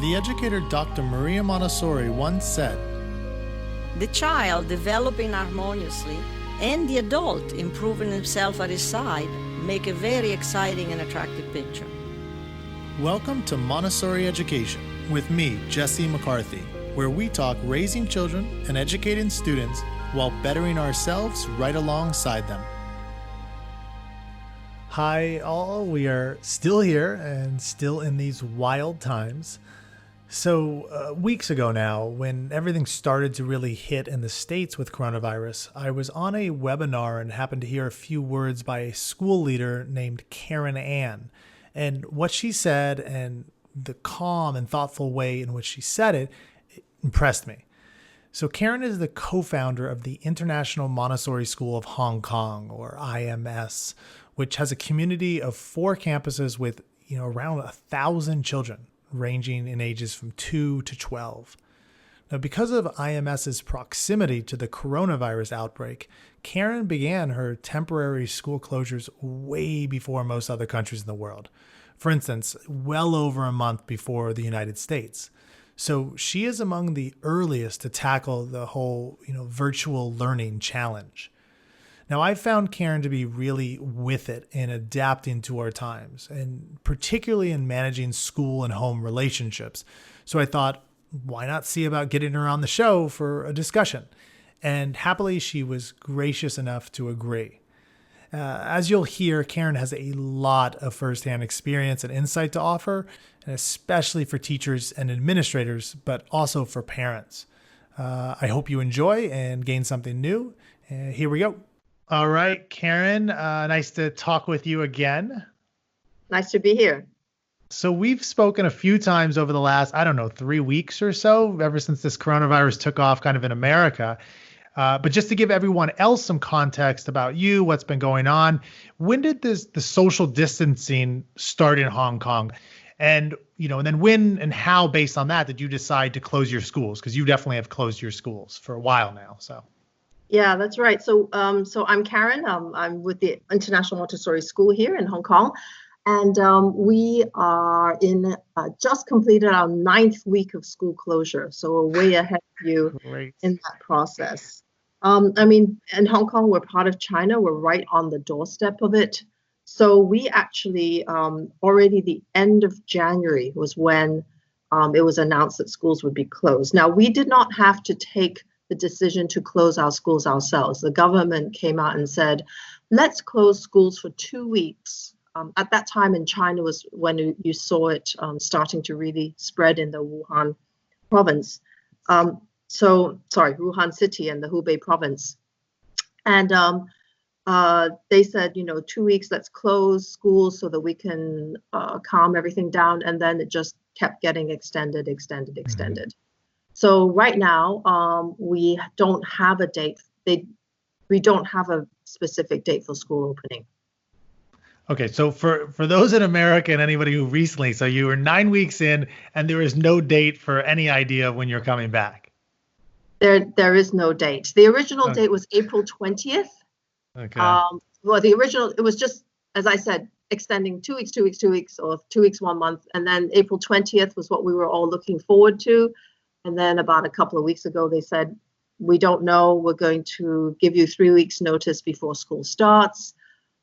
The educator Dr. Maria Montessori once said, "The child developing harmoniously and the adult improving himself at his side make a very exciting and attractive picture." Welcome to Montessori Education with me, Jesse McCarthy, where we talk raising children and educating students while bettering ourselves right alongside them. Hi all, we are still here and still in these wild times. So weeks ago now, when everything started to really hit in the States with coronavirus, I was on a webinar and happened to hear a few words by a school leader named Karin Ann. And what she said and the calm and thoughtful way in which she said it impressed me. So Karin is the co-founder of the International Montessori School of Hong Kong, or IMS, which has a community of 4 campuses with around 1,000 children, ranging in ages from 2 to 12. Now, because of IMS's proximity to the coronavirus outbreak, Karin began her temporary school closures way before most other countries in the world. For instance, well over a month before the United States. So she is among the earliest to tackle the whole, virtual learning challenge. Now, I've found Karin to be really with it in adapting to our times, and particularly in managing school and home relationships. So I thought, why not see about getting her on the show for a discussion? And happily, she was gracious enough to agree. As you'll hear, Karin has a lot of firsthand experience and insight to offer, and especially for teachers and administrators, but also for parents. I hope you enjoy and gain something new. Here we go. All right, Karin, nice to talk with you again. Nice to be here. So we've spoken a few times over the last, 3 weeks or so, ever since this coronavirus took off kind of in America. But just to give everyone else some context about you, what's been going on, when did the social distancing start in Hong Kong? And, and then when and how, based on that, did you decide to close your schools? Because you definitely have closed your schools for a while now, so. Yeah, that's right. So I'm Karin. I'm with the International Montessori School here in Hong Kong. And we are just completed our 9th week of school closure. So we're way ahead of you in that process. In Hong Kong, we're part of China. We're right on the doorstep of it. So we actually, already the end of January was when it was announced that schools would be closed. Now, we did not have to take the decision to close our schools ourselves. The government came out and said, let's close schools for 2 weeks. At that time in China was when you saw it starting to really spread in the Wuhan province. Wuhan city and the Hubei province. And they said, 2 weeks, let's close schools so that we can calm everything down. And then it just kept getting extended. So right now, we don't have a date. We don't have a specific date for school opening. Okay, so for those in America and anybody who recently, so you were 9 weeks in and there is no date for any idea of when you're coming back. There is no date. The original date was April 20th. Okay. It was just, as I said, extending 2 weeks, 2 weeks, 2 weeks, or 2 weeks, 1 month. And then April 20th was what we were all looking forward to. And then about a couple of weeks ago, they said, we don't know. We're going to give you 3 weeks notice before school starts.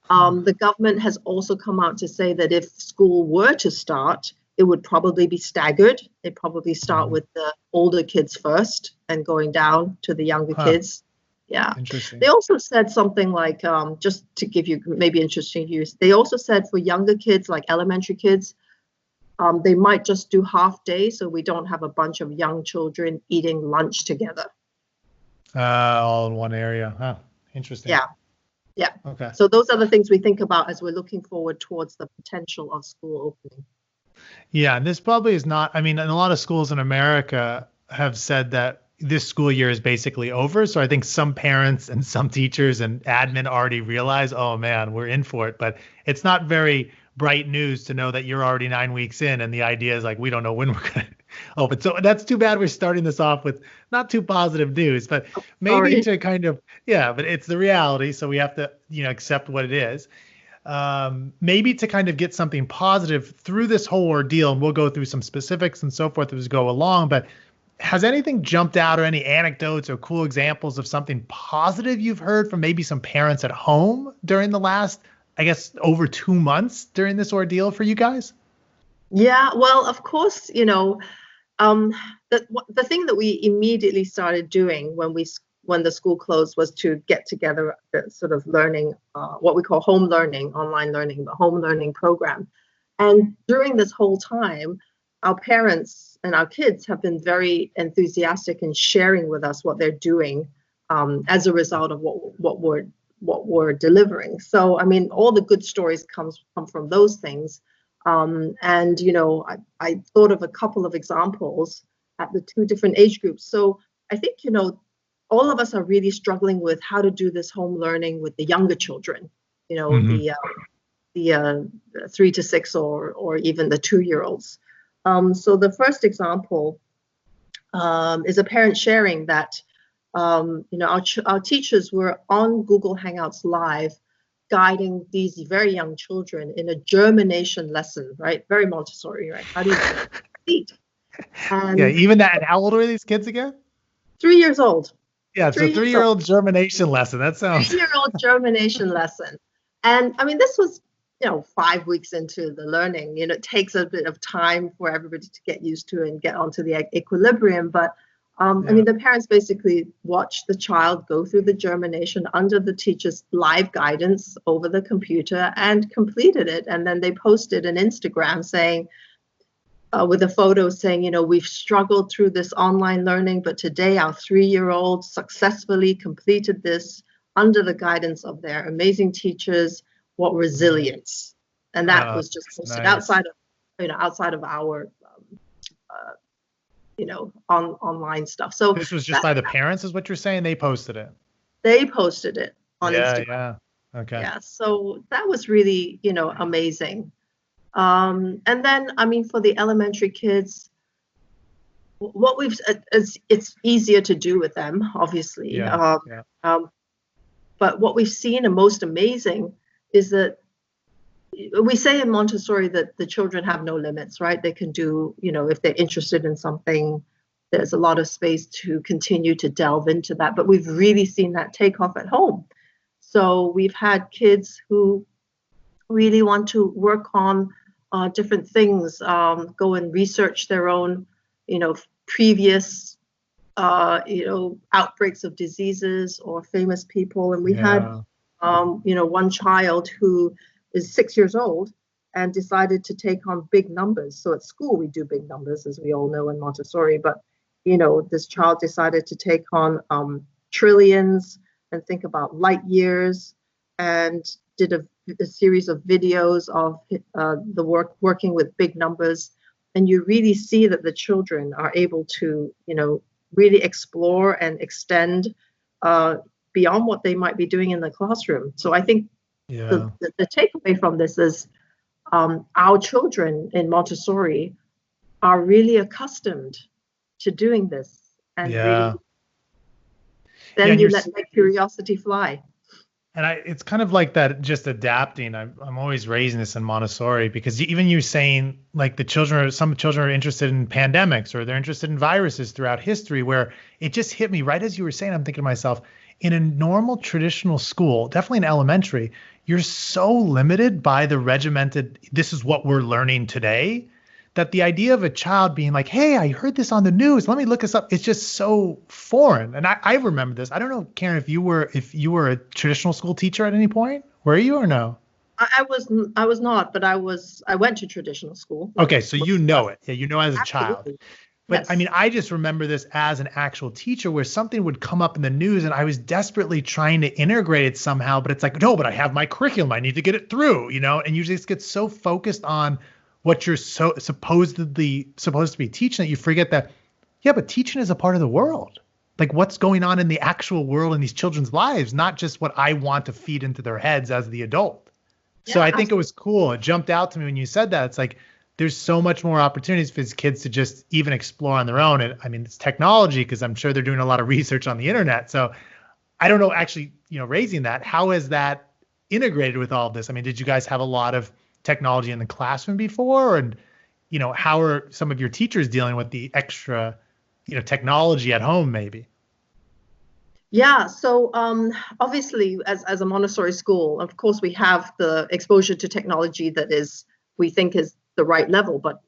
The government has also come out to say that if school were to start, it would probably be staggered. They'd probably start with the older kids first and going down to the younger kids. Yeah. Interesting. They also said something like, just to give you maybe interesting views, they also said for younger kids, like elementary kids, they might just do half day so we don't have a bunch of young children eating lunch together. All in one area. Huh. Interesting. Yeah. Yeah. Okay. So those are the things we think about as we're looking forward towards the potential of school opening. Yeah. And this probably is not, and a lot of schools in America have said that this school year is basically over. So I think some parents and some teachers and admin already realize, oh man, we're in for it. But it's not very bright news to know that you're already 9 weeks in. And the idea is like, we don't know when we're going to open. So that's too bad we're starting this off with not too positive news, but maybe to kind of, but it's the reality. So we have to, accept what it is. maybe to kind of get something positive through this whole ordeal, and we'll go through some specifics and so forth as we go along, but has anything jumped out or any anecdotes or cool examples of something positive you've heard from maybe some parents at home during the last, I guess, over 2 months during this ordeal for you guys? Yeah, well, of course, the thing that we immediately started doing when the school closed was to get together a sort of learning, what we call home learning, online learning, the home learning program. And during this whole time, our parents and our kids have been very enthusiastic in sharing with us what they're doing as a result of what we're delivering. So, I mean, all the good stories come from those things. And, I thought of a couple of examples at the 2 different age groups. So I think, all of us are really struggling with how to do this home learning with the younger children, the 3 to 6 or even the 2-year-olds. So the first example is a parent sharing that, our teachers were on Google Hangouts Live guiding these very young children in a germination lesson, right? Very Montessori, right? How do you seed? Yeah, even that. And how old are these kids again? 3 years old. Yeah, so 3-year-old germination lesson. That sounds 3-year-old germination lesson. And I mean, this was 5 weeks into the learning. It takes a bit of time for everybody to get used to and get onto the equilibrium. But I mean, the parents basically watched the child go through the germination under the teacher's live guidance over the computer and completed it. And then they posted an Instagram saying, with a photo saying, we've struggled through this online learning, but today our 3-year-old successfully completed this under the guidance of their amazing teachers. What resilience. And that was just posted nice. outside of our online stuff. So this was just by the parents, is what you're saying? They posted it. They posted it on Instagram. Yeah. Okay. Yeah. So that was really, amazing. And then, I mean, for the elementary kids, what it's easier to do with them, obviously. But what we've seen and most amazing is that we say in Montessori that the children have no limits, right? They can do, if they're interested in something, there's a lot of space to continue to delve into that. But we've really seen that take off at home. So we've had kids who really want to work on different things, go and research their own, previous, outbreaks of diseases or famous people. And we had, one child who is 6 years old and decided to take on big numbers. So at school, we do big numbers, as we all know in Montessori. But, this child decided to take on trillions and think about light years, and did a series of videos of the working with big numbers. And you really see that the children are able to, really explore and extend beyond what they might be doing in the classroom. So I think the takeaway from this is our children in Montessori are really accustomed to doing this. And really, then you let that curiosity fly. And it's kind of like that, just adapting. I'm always raising this in Montessori, because even you saying like some children are interested in pandemics, or they're interested in viruses throughout history, where it just hit me right as you were saying. I'm thinking to myself, in a normal traditional school, definitely in elementary, you're so limited by the regimented, this is what we're learning today, that the idea of a child being like, hey, I heard this on the news, let me look this up, it's just so foreign. And I remember this. I don't know, Karin, if you were a traditional school teacher at any point, were you or no? I was not, but I went to traditional school. Okay, so you know it. Yeah, you know as a child. But Yes. I mean, I just remember this as an actual teacher, where something would come up in the news and I was desperately trying to integrate it somehow, but it's like, no, but I have my curriculum, I need to get it through, and usually it gets so focused on what you're supposed to be teaching that you forget that, but teaching is a part of the world. Like what's going on in the actual world in these children's lives, not just what I want to feed into their heads as the adult. So I think it was cool. It jumped out to me when you said that. It's like, there's so much more opportunities for these kids to just even explore on their own. And I mean, it's technology, because I'm sure they're doing a lot of research on the internet. So I don't know, actually, raising that, how has that integrated with all of this? I mean, did you guys have a lot of technology in the classroom before? And, how are some of your teachers dealing with the extra, technology at home maybe? Yeah, so obviously, as a Montessori school, of course, we have the exposure to technology that we think is the right level, but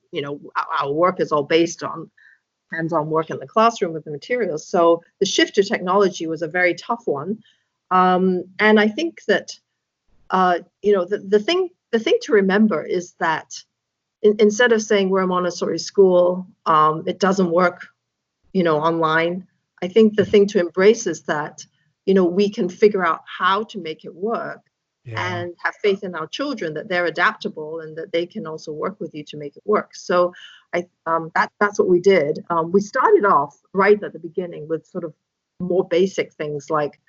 our work is all based on hands-on work in the classroom with the materials. So the shift to technology was a very tough one, and I think that the thing to remember is that instead of saying we're a Montessori school, it doesn't work, online. I think the thing to embrace is that, we can figure out how to make it work and have faith in our children that they're adaptable and that they can also work with you to make it work. So that's what we did. We started off right at the beginning with sort of more basic things like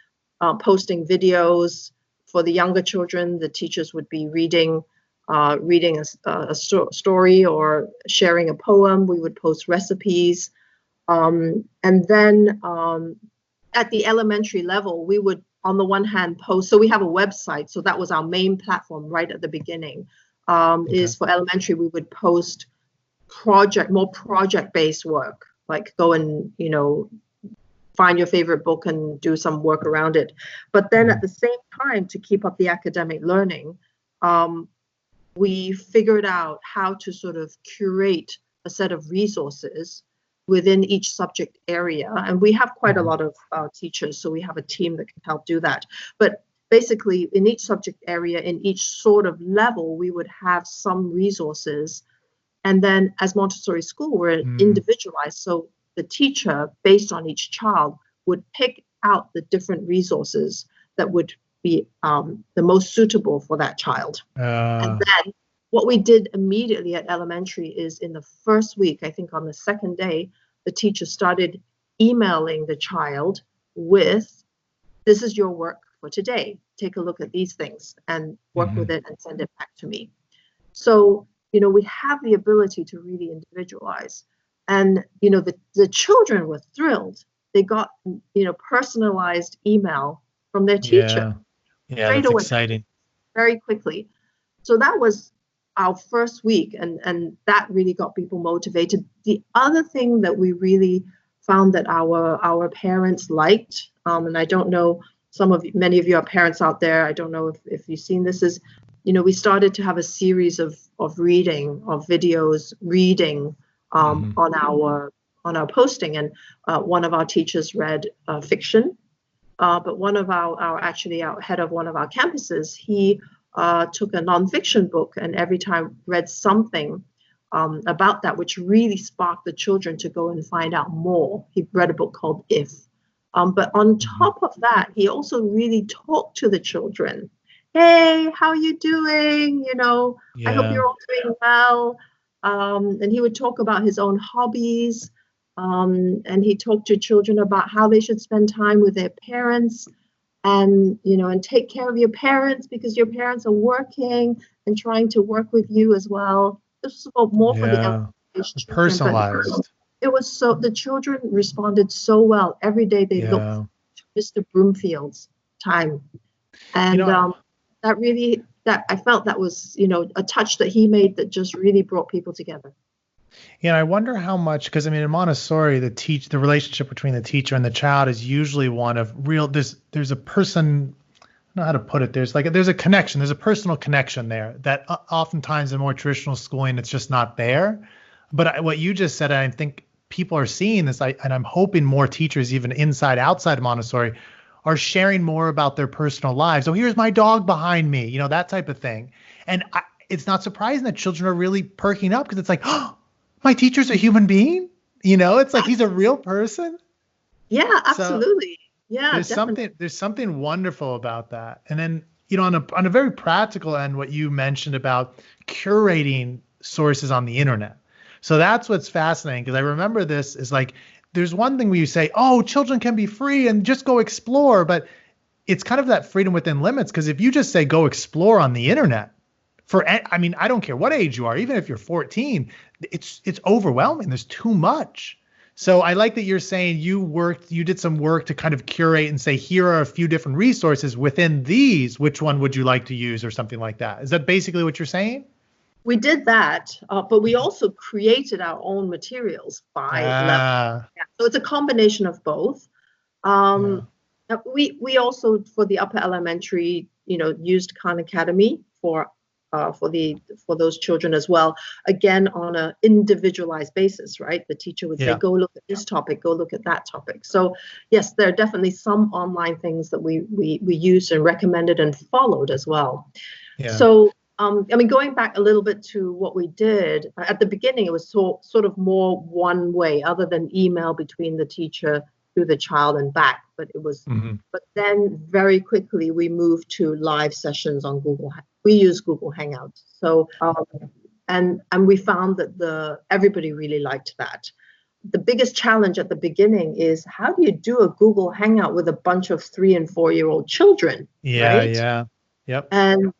posting videos for the younger children. The teachers would be reading a story or sharing a poem. We would post recipes. And then at the elementary level, we would, on the one hand, post. So we have a website. So that was our main platform right at the beginning. Is for elementary, we would post more project-based work, like go and, find your favorite book and do some work around it. But then at the same time, to keep up the academic learning, we figured out how to sort of curate a set of resources within each subject area. And we have quite a lot of teachers, so we have a team that can help do that. But basically, in each subject area, in each sort of level, we would have some resources. And then as Montessori school, we're individualized. So the teacher, based on each child, would pick out the different resources that would be the most suitable for that child. And then what we did immediately at elementary is in the first week, I think on the second day, the teacher started emailing the child with, this is your work for today. Take a look at these things and work with it and send it back to me. So, we have the ability to really individualize. And, the children were thrilled. They got, personalized email from their teacher. Yeah, that's away, exciting. very quickly. So that was our first week, and that really got people motivated. The other thing that we really found that our parents liked, and I don't know, many of you are parents out there, I don't know if you've seen this, is, we started to have a series of videos reading on our posting, and one of our teachers read fiction, but one of our head of one of our campuses, he took a nonfiction book and every time read something about that, which really sparked the children to go and find out more. He read a book called If. But on top of that, he also really talked to the children. Hey, how are you doing? I hope you're all doing well. And he would talk about his own hobbies. And he talked to children about how they should spend time with their parents. And take care of your parents because your parents are working and trying to work with you as well. This was more for the personalized. It was the children responded so well. Every day they looked to Mr. Broomfield's time, and I felt that was a touch that he made that just really brought people together. Yeah, I wonder how much, because in Montessori, the relationship between the teacher and the child is usually one of real. There's a person, I don't know how to put it. There's a connection. There's a personal connection there that oftentimes in more traditional schooling it's just not there. But what you just said, I think people are seeing this, and I'm hoping more teachers, even outside of Montessori, are sharing more about their personal lives. Oh, here's my dog behind me, that type of thing. And it's not surprising that children are really perking up because it's like, oh, my teacher's a human being. It's like he's a real person. Yeah, absolutely. So there's something wonderful about that. And then, on a very practical end, what you mentioned about curating sources on the internet. So that's what's fascinating, because I remember this is like, there's one thing where you say, oh, children can be free and just go explore, but it's kind of that freedom within limits. Because if you just say go explore on the internet, I don't care what age you are, even if you're 14, it's overwhelming. There's too much. So I like that you're saying you did some work to kind of curate and say, here are a few different resources within these. Which one would you like to use or something like that? Is that basically what you're saying? We did that, but we also created our own materials by level. Yeah. So it's a combination of both. We also, for the upper elementary, used Khan Academy for those children as well. Again, on an individualized basis, right? The teacher would say, go look at this topic, go look at that topic. So yes, there are definitely some online things that we used and recommended and followed as well. Yeah. So going back a little bit to what we did at the beginning, it was sort of more one way, other than email between the teacher to the child and back. But it was, but then very quickly we moved to live sessions on Google. We use Google Hangouts. So and we found that everybody really liked that. The biggest challenge at the beginning is, how do you do a Google Hangout with a bunch of 3- and 4-year-old children? Yeah, right? yeah, yep. And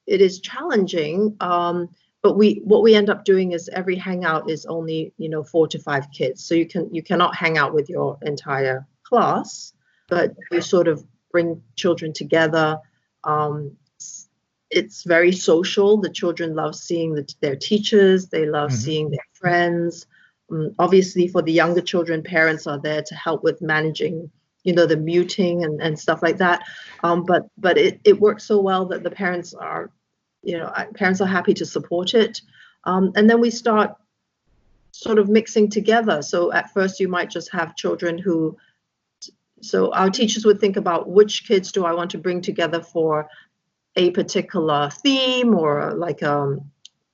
it is challenging, but what we end up doing is every hangout is only 4 to 5 kids, so you cannot hang out with your entire class, but you sort of bring children together. It's very social. The children love seeing their teachers. They love seeing their friends. Obviously, for the younger children, parents are there to help with managing the muting and stuff like that. But it works so well that the parents are happy to support it. And then we start sort of mixing together. So at first you might just have children so our teachers would think about, which kids do I want to bring together for a particular theme, or like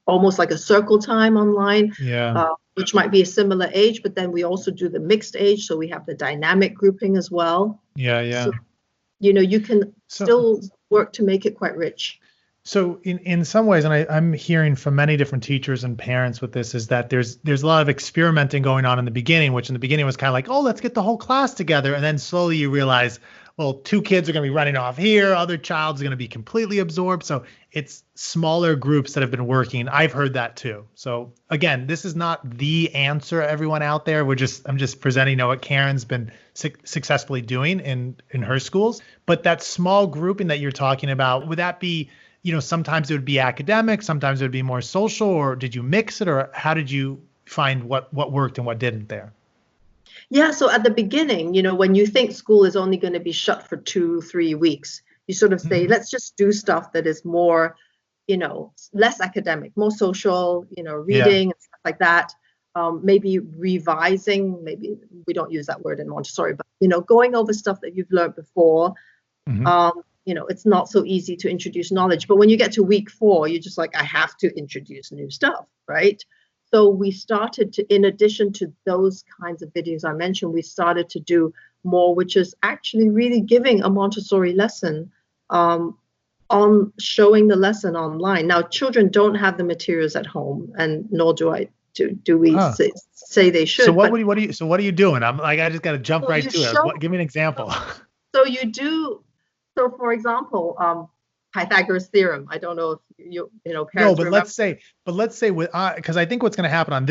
almost like a circle time online. Yeah. Which might be a similar age, but then we also do the mixed age, so we have the dynamic grouping as well. Yeah, yeah. So, you can still work to make it quite rich. So in some ways, and I'm hearing from many different teachers and parents with this, is that there's a lot of experimenting going on in the beginning, which in the beginning was kind of like, oh, let's get the whole class together. And then slowly you realize, well, 2 kids are going to be running off here. Other child's going to be completely absorbed. So it's smaller groups that have been working. I've heard that too. So again, this is not the answer, everyone out there. I'm just presenting what Karin's been successfully doing in her schools. But that small grouping that you're talking about, would that be, sometimes it would be academic, sometimes it would be more social, or did you mix it, or how did you find what worked and what didn't there? Yeah, so at the beginning, when you think school is only going to be shut for 2-3 weeks, you sort of say, let's just do stuff that is more, less academic, more social, reading and stuff like that. Maybe revising, maybe we don't use that word in Montessori, but, going over stuff that you've learned before. It's not so easy to introduce knowledge. But when you get to week 4, you're just like, I have to introduce new stuff, right? So we started to, in addition to those kinds of videos I mentioned, we started to do more, which is actually really giving a Montessori lesson on showing the lesson online. Now, children don't have the materials at home, and nor do we say they should. So what are you doing? I'm like, I just got to jump right to it. Give me an example. So for example, Pythagoras theorem. I don't know if parents. No, but let's say with because I think what's going to happen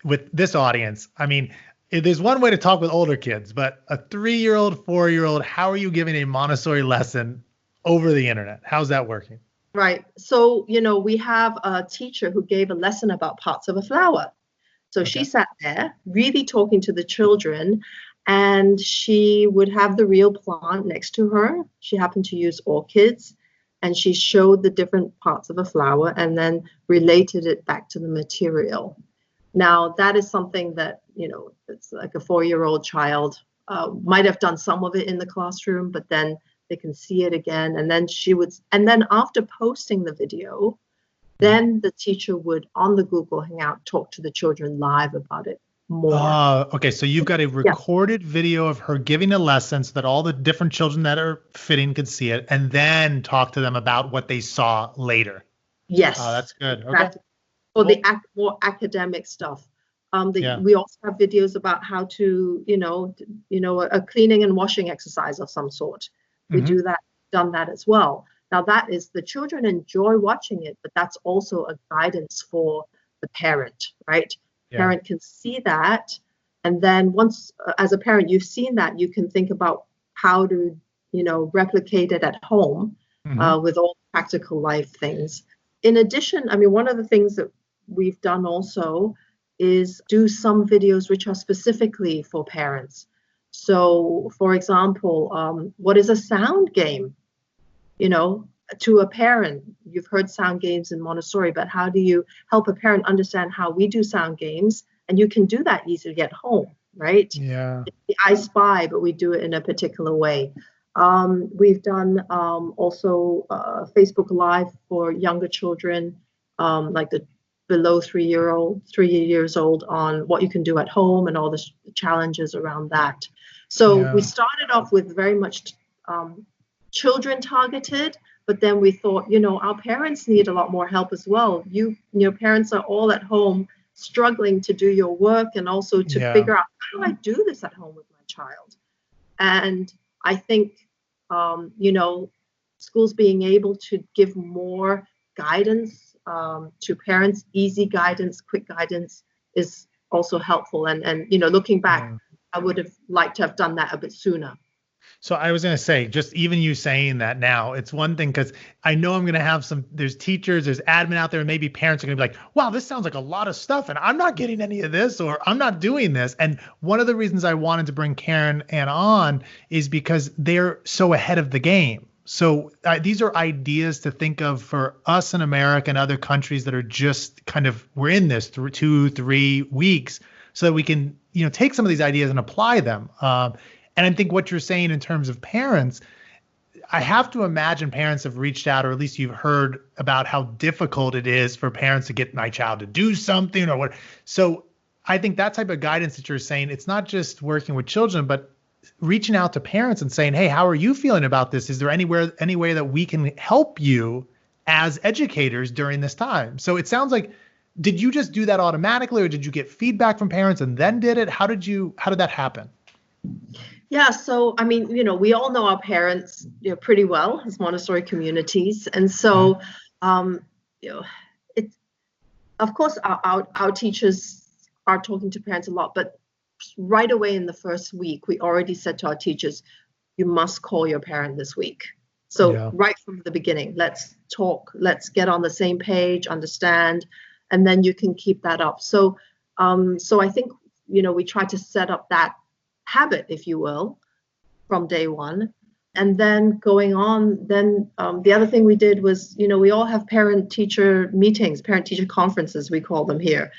with this audience. I mean, there's one way to talk with older kids, but a 3-year-old, 4-year-old, how are you giving a Montessori lesson over the internet? How's that working? Right. So we have a teacher who gave a lesson about parts of a flower. So she sat there really talking to the children, and she would have the real plant next to her. She happened to use orchids. And she showed the different parts of a flower and then related it back to the material. Now, that is something that, it's like a 4-year-old child might have done some of it in the classroom, but then they can see it again. And then after posting the video, then the teacher would, on the Google Hangout, talk to the children live about it more. Okay, so you've got a recorded video of her giving a lesson so that all the different children that are fitting could see it, and then talk to them about what they saw later. Yes. Oh, that's good. Okay. Exactly. For the more academic stuff. We also have videos about how to, a cleaning and washing exercise of some sort. We done that as well. Now the children enjoy watching it, but that's also a guidance for the parent, right? Yeah. parent can see that. And then once, as a parent, you've seen that, you can think about how to, replicate it at home with all practical life things. In addition, I mean, one of the things that we've done also is do some videos which are specifically for parents. So, for example, what is a sound game? To a parent, you've heard sound games in Montessori, but how do you help a parent understand how we do sound games? And you can do that easily at home, right? Yeah. I Spy, but we do it in a particular way. We've done also Facebook Live for younger children, like the below 3 years old, on what you can do at home and all the challenges around that. So we started off with very much children targeted, but then we thought, our parents need a lot more help as well. Your parents are all at home struggling to do your work and also to figure out, how do I do this at home with my child? And I think, schools being able to give more guidance to parents, easy guidance, quick guidance, is also helpful. And looking back, I would have liked to have done that a bit sooner. So I was going to say, just even you saying that now, it's one thing, because I know I'm going to have there's teachers, there's admin out there, and maybe parents are going to be like, wow, this sounds like a lot of stuff, and I'm not getting any of this, or I'm not doing this. And one of the reasons I wanted to bring Karin Ann on is because they're so ahead of the game. So these are ideas to think of for us in America and other countries that are just we're in this 2-3 weeks, so that we can, take some of these ideas and apply them. And I think what you're saying in terms of parents, I have to imagine parents have reached out, or at least you've heard about how difficult it is for parents to get my child to do something or what. So I think that type of guidance that you're saying, it's not just working with children, but reaching out to parents and saying, hey, how are you feeling about this? Is there any way that we can help you as educators during this time? So it sounds like, did you just do that automatically, or did you get feedback from parents and then did it? How did that happen? Yeah, so I mean, we all know our parents, pretty well as Montessori communities, and so, it's, of course, our teachers are talking to parents a lot, but right away in the first week, we already said to our teachers, you must call your parent this week. So right from the beginning, let's talk, let's get on the same page, understand, and then you can keep that up. So, so I think, we try to set up that habit, if you will, from day one. And then going on, then the other thing we did was, we all have parent-teacher meetings, parent-teacher conferences, we call them here.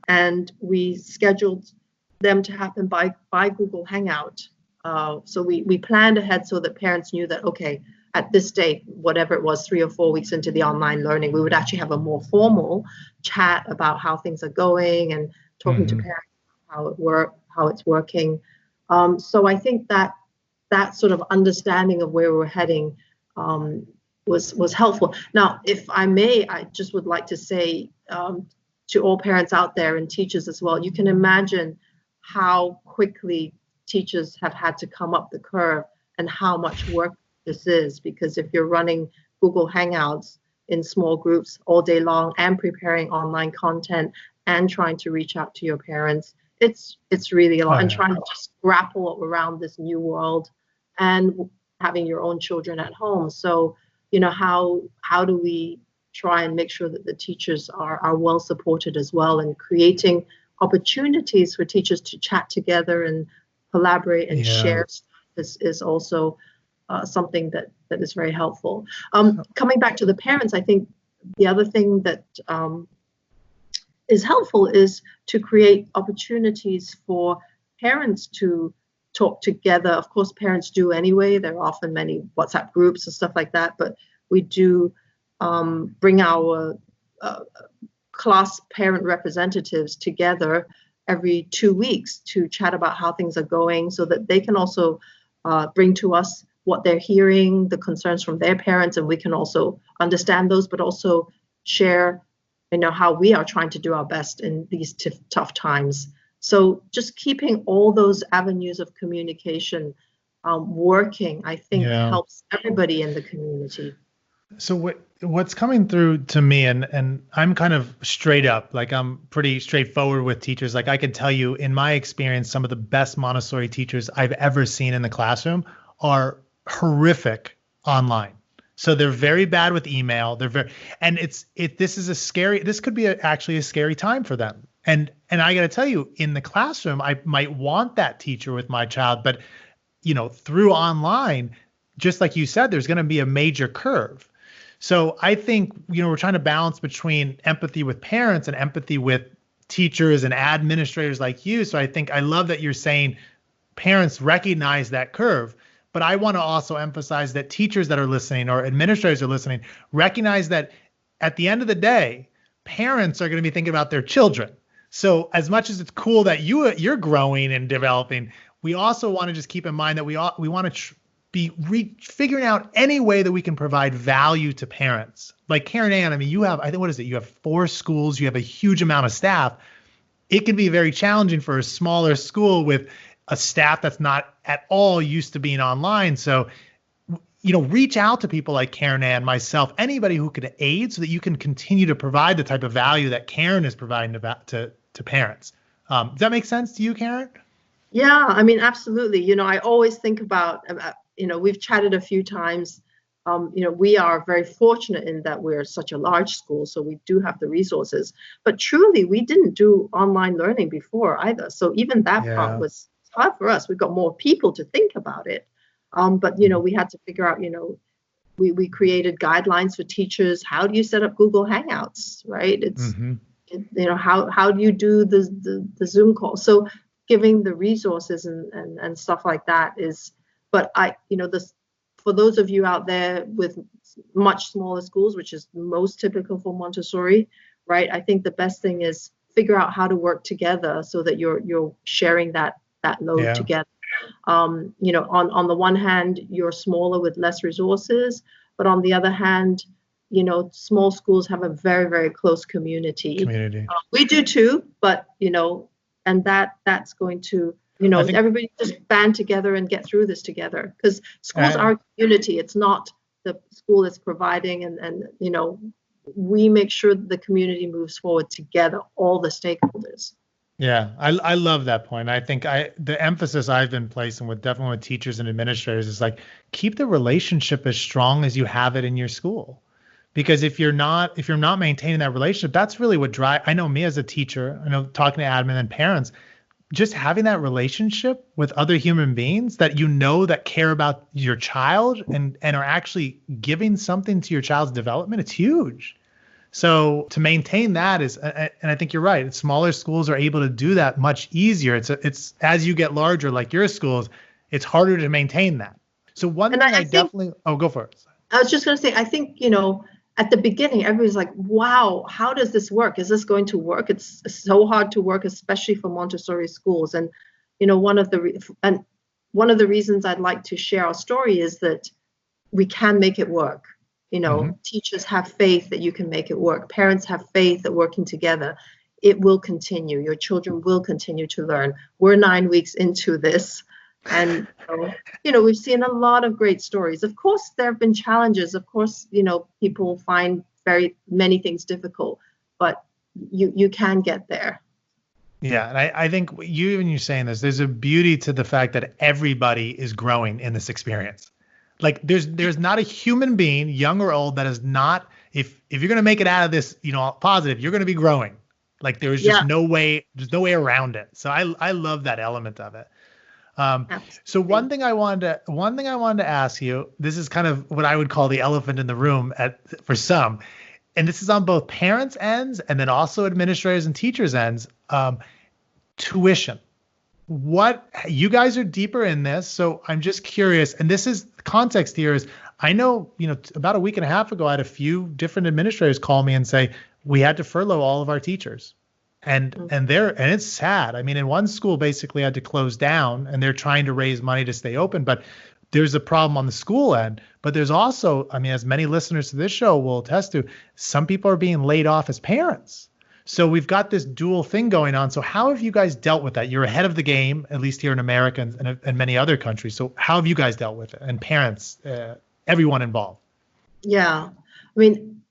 And we scheduled them to happen by Google Hangout. So we planned ahead so that parents knew that, okay, at this date, whatever it was, 3 or 4 weeks into the online learning, we would actually have a more formal chat about how things are going and talking to parents how it's working. So I think that sort of understanding of where we're heading was helpful. Now, if I may, I just would like to say to all parents out there and teachers as well, you can imagine how quickly teachers have had to come up the curve and how much work this is, because if you're running Google Hangouts in small groups all day long and preparing online content and trying to reach out to your parents, it's really a lot, and trying to just grapple around this new world and having your own children at home. So, how do we try and make sure that the teachers are well supported as well, and creating opportunities for teachers to chat together and collaborate and share is also something that is very helpful. Coming back to the parents, I think the other thing that is helpful is to create opportunities for parents to talk together. Of course, parents do anyway. There are often many WhatsApp groups and stuff like that, but we do bring our class parent representatives together every 2 weeks to chat about how things are going, so that they can also bring to us what they're hearing, the concerns from their parents, and we can also understand those, but also share how we are trying to do our best in these tough times. So just keeping all those avenues of communication working, I think, helps everybody in the community. So what's coming through to me, and I'm kind of straight up, like I'm pretty straightforward with teachers. Like I can tell you in my experience, some of the best Montessori teachers I've ever seen in the classroom are horrific online. So they're very bad with email. They're very, and this could be actually a scary time for them. And I got to tell you, in the classroom, I might want that teacher with my child, but through online, just like you said, there's going to be a major curve. So I think, we're trying to balance between empathy with parents and empathy with teachers and administrators like you. So I love that you're saying parents recognize that curve, but I want to also emphasize that teachers that are listening or administrators are listening, recognize that at the end of the day, parents are going to be thinking about their children. So as much as it's cool that you're growing and developing, we also want to just keep in mind that we want to be figuring out any way that we can provide value to parents. Like Karin Ann, I mean, you have 4 schools, you have a huge amount of staff. It can be very challenging for a smaller school with a staff that's not at all used to being online. So, reach out to people like Karin Ann, myself, anybody who could aid so that you can continue to provide the type of value that Karin is providing to parents. Does that make sense to you, Karin? Yeah, I mean, absolutely. I always think about, we've chatted a few times. We are very fortunate in that we're such a large school, so we do have the resources. But truly, we didn't do online learning before either. So even that part was hard for us. We've got more people to think about it. But we had to figure out, we created guidelines for teachers. How do you set up Google Hangouts, right? It's how do you do the Zoom call? So giving the resources and stuff like that is, but for those of you out there with much smaller schools, which is most typical for Montessori, right? I think the best thing is figure out how to work together so that you're sharing that load together. On the one hand, you're smaller with less resources, but on the other hand, small schools have a very, very close community. We do too, but and that's going to, everybody just band together and get through this together, because schools are a community. It's not the school that's providing, and we make sure that the community moves forward together, all the stakeholders. Yeah, I love that point. I think the emphasis I've been placing definitely with teachers and administrators is like, keep the relationship as strong as you have it in your school. Because if you're not maintaining that relationship, that's really what I know me as a teacher, I know talking to admin and parents, just having that relationship with other human beings that that care about your child and are actually giving something to your child's development, it's huge. So to maintain that and I think you're right, smaller schools are able to do that much easier. It's as you get larger, like your schools, it's harder to maintain that. So one thing I definitely, go for it. I was just going to say, I think, at the beginning, everybody's like, wow, how does this work? Is this going to work? It's so hard to work, especially for Montessori schools. And, one of the reasons I'd like to share our story is that we can make it work. Teachers have faith that you can make it work. Parents have faith that working together, it will continue. Your children will continue to learn. We're 9 weeks into this. And, we've seen a lot of great stories. Of course, there have been challenges. Of course, people find very many things difficult, but you can get there. Yeah. And I think when you're saying this, there's a beauty to the fact that everybody is growing in this experience. Like there's not a human being, young or old, that is not, if you're going to make it out of this, positive, you're going to be growing. Like there's just no way around it. So I love that element of it. So one thing I wanted to ask you, this is kind of what I would call the elephant in the room for some, and this is on both parents' ends and then also administrators and teachers' ends, tuition. You guys are deeper in this, so I'm just curious, and this is the context here is, I know, about a week and a half ago, I had a few different administrators call me and say, we had to furlough all of our teachers. And it's sad. I mean, in one school basically had to close down and they're trying to raise money to stay open, but there's a problem on the school end. But there's also, I mean, as many listeners to this show will attest to, some people are being laid off as parents. So we've got this dual thing going on. So how have you guys dealt with that? You're ahead of the game, at least here in America and many other countries. So how have you guys dealt with it? And parents, everyone involved? Yeah. I mean,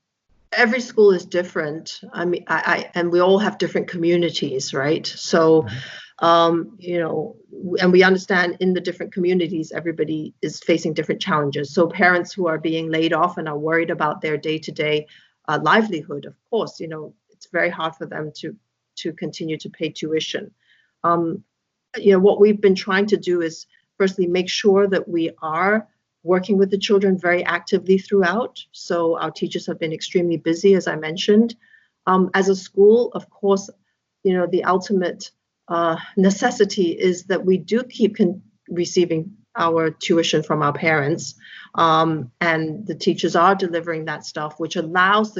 every school is different. I mean, and we all have different communities, right? So, Mhm. and we understand in the different communities, everybody is facing different challenges. So parents who are being laid off and are worried about their day-to-day livelihood, of course, it's very hard for them to continue to pay tuition. Um, what we've been trying to do is firstly make sure that we are working with the children very actively throughout. So our teachers have been extremely busy, as I mentioned. As a school, of course, the ultimate necessity is that we do keep receiving our tuition from our parents, and the teachers are delivering that stuff, which allows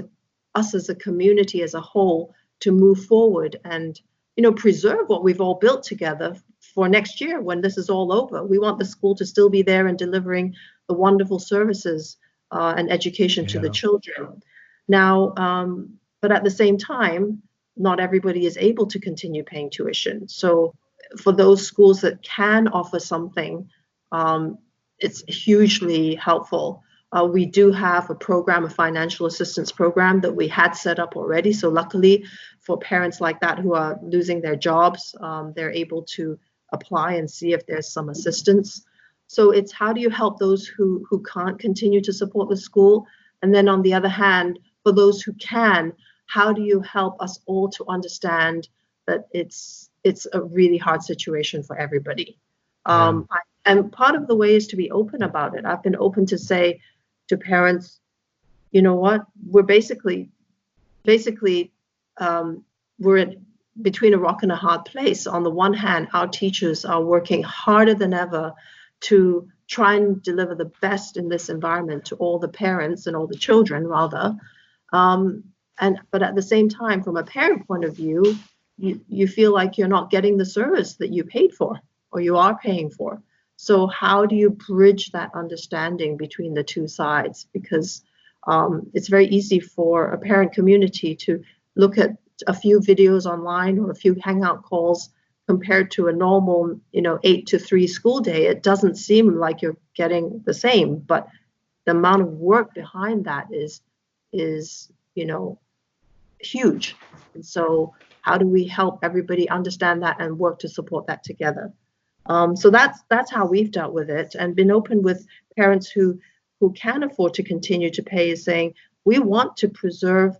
us as a community as a whole to move forward and preserve what we've all built together for next year when this is all over. We want the school to still be there and delivering the wonderful services and education to the Yeah. children. Now, but at the same time, not everybody is able to continue paying tuition. So for those schools that can offer something, it's hugely helpful. We do have a financial assistance program that we had set up already. So luckily for parents like that who are losing their jobs, they're able to apply and see if there's some assistance. So it's how do you help those who can't continue to support the school? And then on the other hand, for those who can, how do you help us all to understand that it's a really hard situation for everybody? Yeah. And part of the way is to be open about it. I've been open to say to parents, you know what, we're basically we're between a rock and a hard place. On the one hand, our teachers are working harder than ever to try and deliver the best in this environment to all the parents and all the children, rather. But at the same time, from a parent point of view, you feel like you're not getting the service that you paid for or you are paying for. So how do you bridge that understanding between the two sides? Because it's very easy for a parent community to look at a few videos online or a few hangout calls compared to a normal 8 to 3 school day. It doesn't seem like you're getting the same, but the amount of work behind that is huge. And so how do we help everybody understand that and work to support that together? So that's how we've dealt with it and been open with parents who can afford to continue to pay, is saying we want to preserve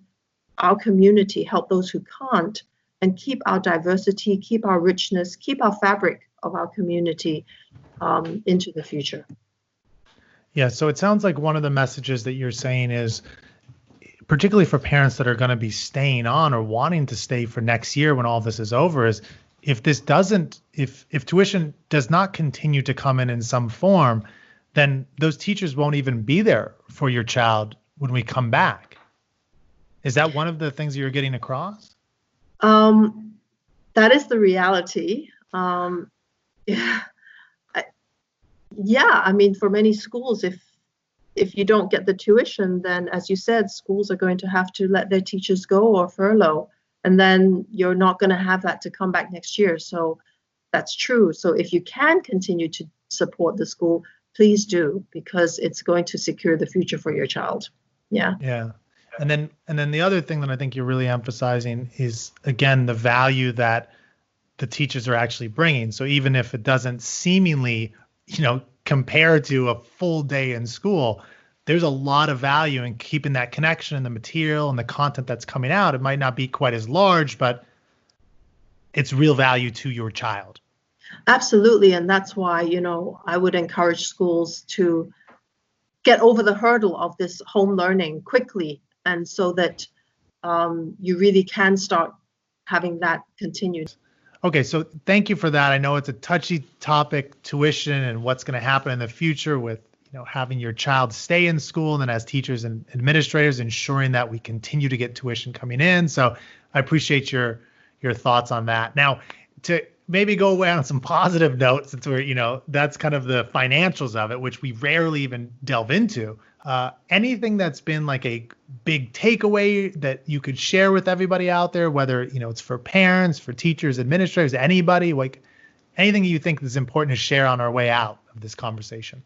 our community, help those who can't, and keep our diversity, keep our richness, keep our fabric of our community into the future. Yeah. So it sounds like one of the messages that you're saying is, particularly for parents that are going to be staying on or wanting to stay for next year when all this is over, is if tuition does not continue to come in some form, then those teachers won't even be there for your child when we come back. Is that one of the things you're getting across? That is the reality. Yeah, I mean, for many schools, if you don't get the tuition, then as you said, schools are going to have to let their teachers go or furlough, and then you're not going to have that to come back next year. So that's true. So if you can continue to support the school, please do, because it's going to secure the future for your child. Yeah. Yeah. And then the other thing that I think you're really emphasizing is, again, the value that the teachers are actually bringing. So even if it doesn't seemingly, compare to a full day in school, there's a lot of value in keeping that connection and the material and the content that's coming out. It might not be quite as large, but it's real value to your child. Absolutely. And that's why, I would encourage schools to get over the hurdle of this home learning quickly, and so that you really can start having that continued. Okay, so thank you for that. I know it's a touchy topic, tuition and what's going to happen in the future with having your child stay in school, and then as teachers and administrators ensuring that we continue to get tuition coming in. So I appreciate your thoughts on that. Now, to maybe go away on some positive notes, since we're that's kind of the financials of it, which we rarely even delve into. Anything that's been like a big takeaway that you could share with everybody out there, whether it's for parents, for teachers, administrators, anybody, like anything you think is important to share on our way out of this conversation?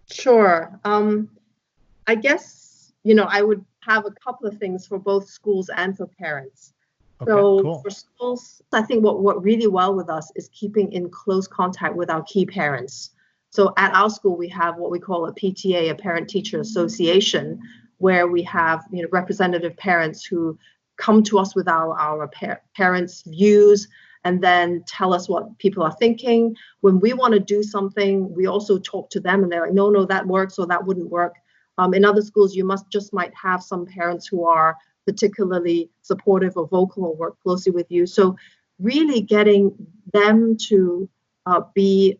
Sure. I guess I would have a couple of things for both schools and for parents. Okay, So cool. for schools, I think what worked really well with us is keeping in close contact with our key parents. So at our school, we have what we call a PTA, a Parent-Teacher Association, where we have representative parents who come to us with our parents' views and then tell us what people are thinking. When we want to do something, we also talk to them and they're like, no, that works or that wouldn't work. In other schools, you might have some parents who are particularly supportive or vocal or work closely with you. So really getting them to be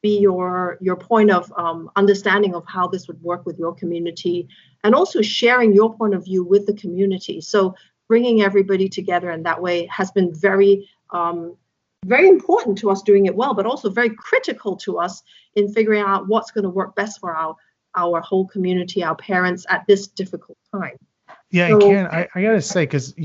your point of understanding of how this would work with your community, and also sharing your point of view with the community. So bringing everybody together in that way has been very important to us doing it well, but also very critical to us in figuring out what's going to work best for our whole community, our parents at this difficult time. Yeah, and Karen, I gotta say, because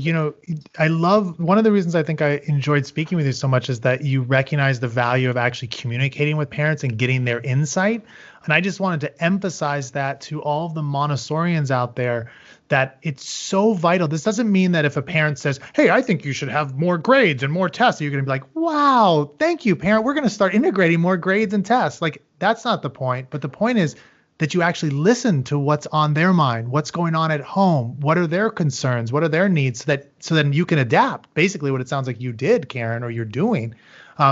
I love, one of the reasons I think I enjoyed speaking with you so much is that you recognize the value of actually communicating with parents and getting their insight. And I just wanted to emphasize that to all of the Montessorians out there, that it's so vital. This doesn't mean that if a parent says, hey, I think you should have more grades and more tests, you're going to be like, wow, thank you, parent. We're going to start integrating more grades and tests. Like, that's not the point. But the point is that you actually listen to what's on their mind, what's going on at home, what are their concerns, what are their needs, so then you can adapt. Basically what it sounds like you did, Karen, or you're doing.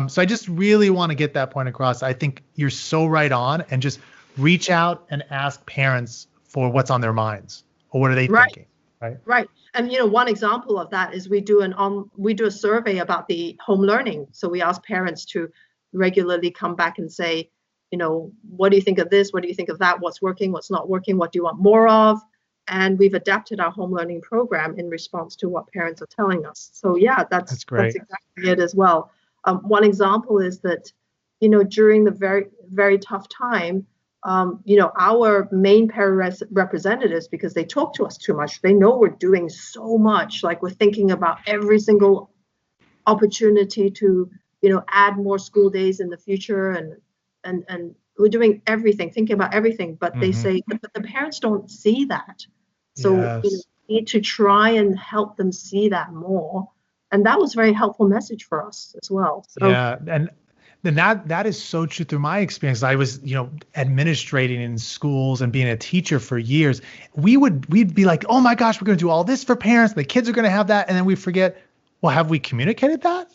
So I just really want to get that point across. I think you're so right on, and just reach out and ask parents for what's on their minds, or what are they thinking, right? Right. And one example of that is we do a survey about the home learning. So we ask parents to regularly come back and say, what do you think of this? What do you think of that? What's working? What's not working? What do you want more of? And we've adapted our home learning program in response to what parents are telling us. So yeah, that's great. That's exactly it as well. One example is that, during the very, very tough time, our main parent representatives, because they talk to us too much, they know we're doing so much. Like, we're thinking about every single opportunity to, add more school days in the future, and we're doing everything, thinking about everything, but they say, but the parents don't see that. So we need to try and help them see that more. And that was a very helpful message for us as well. So, yeah. And then that is so true through my experience. I was, administrating in schools and being a teacher for years. We'd be like, oh my gosh, we're going to do all this for parents. The kids are going to have that. And then we forget, well, have we communicated that?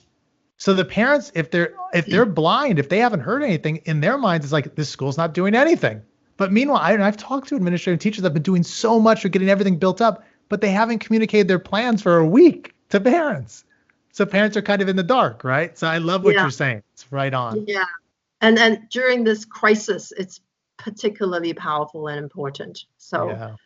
So the parents, if they're blind, if they haven't heard anything, in their minds, it's like, this school's not doing anything. But meanwhile, I've talked to administrative teachers that have been doing so much for getting everything built up, but they haven't communicated their plans for a week to parents. So parents are kind of in the dark, right? So I love what you're saying. It's right on. Yeah. And during this crisis, it's particularly powerful and important. So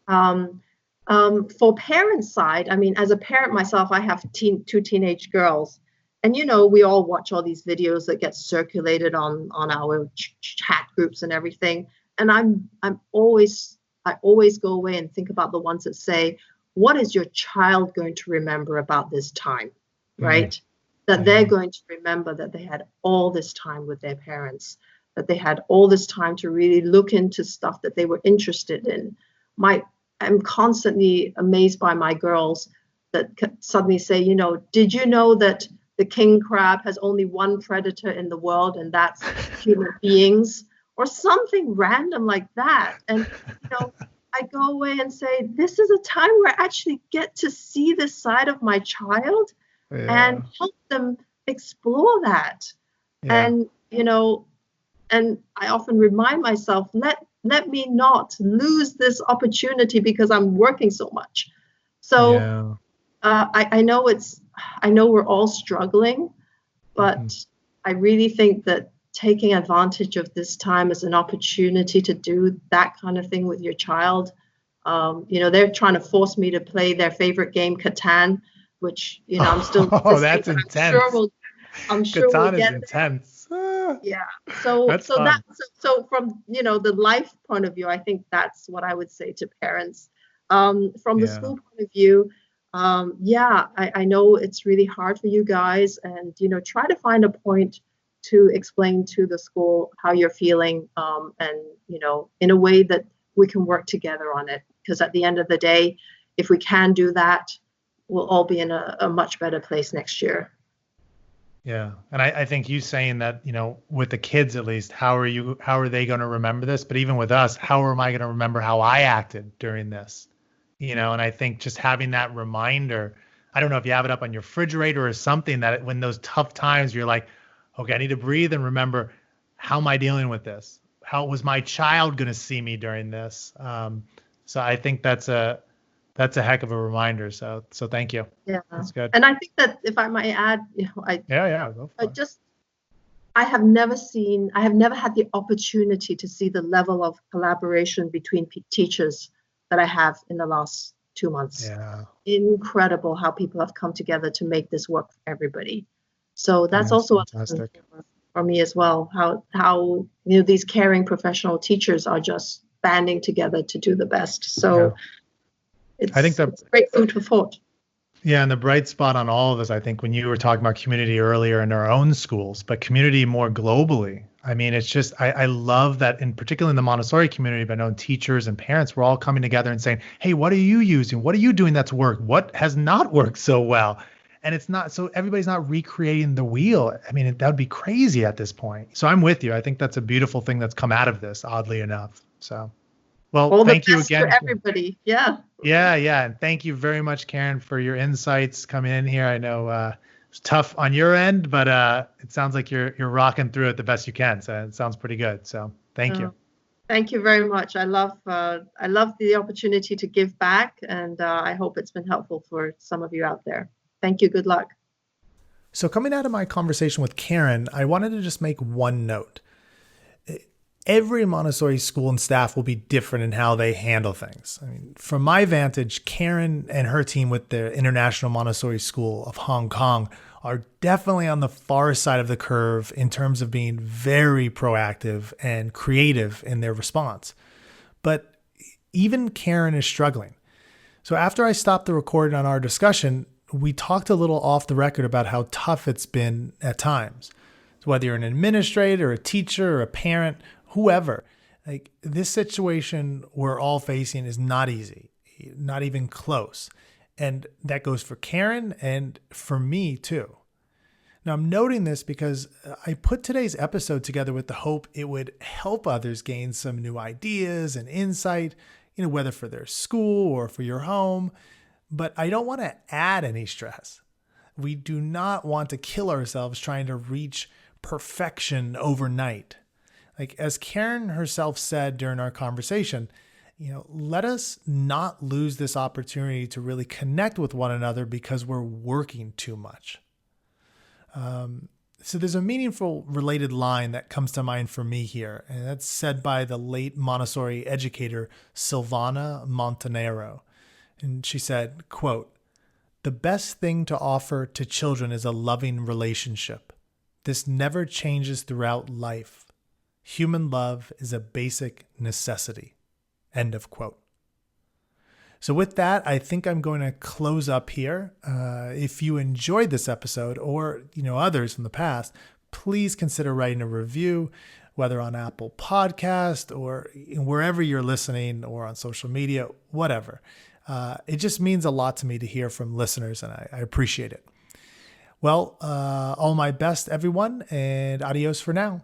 for parents' side, I mean, as a parent myself, I have two teenage girls. And, we all watch all these videos that get circulated on our chat groups and everything. And I always go away and think about the ones that say, what is your child going to remember about this time, right? That they're going to remember that they had all this time with their parents, that they had all this time to really look into stuff that they were interested in. I'm constantly amazed by my girls that suddenly say, did you know that the king crab has only one predator in the world, and that's human beings, or something random like that. And, I go away and say, this is a time where I actually get to see this side of my child and help them explore that. And, and I often remind myself, let me not lose this opportunity because I'm working so much. So I know we're all struggling, but I really think that taking advantage of this time as an opportunity to do that kind of thing with your child. They're trying to force me to play their favorite game, Catan, which, I'm still. Oh, that's intense. I'm sure Catan we'll get is intense. Yeah. So so from, the life point of view, I think that's what I would say to parents. From the school point of view, I know it's really hard for you guys, and, try to find a point to explain to the school how you're feeling, and, in a way that we can work together on it. Because at the end of the day, if we can do that, we'll all be in a much better place next year. Yeah. And I think you saying that, with the kids at least, how are they going to remember this? But even with us, how am I going to remember how I acted during this? And I think just having that reminder, I don't know if you have it up on your refrigerator or something, that when those tough times, you're like, okay, I need to breathe and remember, how am I dealing with this? How was my child going to see me during this? So I think that's a heck of a reminder. So thank you. Yeah, that's good. And I think that if I might add, go for it. I have never had the opportunity to see the level of collaboration between teachers that I have in the last 2 months. Yeah. Incredible how people have come together to make this work for everybody. So that's also fantastic for me as well. How these caring professional teachers are just banding together to do the best. So I think it's great food for thought. Yeah, and the bright spot on all of this, I think, when you were talking about community earlier in our own schools, but community more globally. I mean, it's just, I love that, in particular in the Montessori community, but I know teachers and parents were all coming together and saying, hey, what are you using? What are you doing that's worked? What has not worked so well? And it's not, so everybody's not recreating the wheel. I mean, that would be crazy at this point. So I'm with you. I think that's a beautiful thing that's come out of this, oddly enough. So, well, thank you again. For everybody. Yeah. Yeah. And thank you very much, Karin, for your insights coming in here. I know it's tough on your end, but it sounds like you're rocking through it the best you can. So it sounds pretty good. So thank you. Thank you very much. I love the opportunity to give back, and I hope it's been helpful for some of you out there. Thank you. Good luck. So coming out of my conversation with Karin, I wanted to just make one note. Every Montessori school and staff will be different in how they handle things. I mean, from my vantage, Karin and her team with the International Montessori School of Hong Kong are definitely on the far side of the curve in terms of being very proactive and creative in their response. But even Karin is struggling. So after I stopped the recording on our discussion, we talked a little off the record about how tough it's been at times. So whether you're an administrator, a teacher, or a parent, whoever, like, this situation we're all facing is not easy, not even close. And that goes for Karin and for me too. Now, I'm noting this because I put today's episode together with the hope it would help others gain some new ideas and insight, whether for their school or for your home. But I don't want to add any stress. We do not want to kill ourselves trying to reach perfection overnight. Like, as Karin herself said during our conversation, let us not lose this opportunity to really connect with one another because we're working too much. So there's a meaningful related line that comes to mind for me here, and that's said by the late Montessori educator Silvana Montenero. And she said, quote, "The best thing to offer to children is a loving relationship. This never changes throughout life. Human love is a basic necessity." End of quote. So with that, I think I'm going to close up here. If you enjoyed this episode or others from the past, please consider writing a review, whether on Apple Podcast or wherever you're listening, or on social media, whatever. It just means a lot to me to hear from listeners, and I appreciate it. Well, all my best, everyone, and adios for now.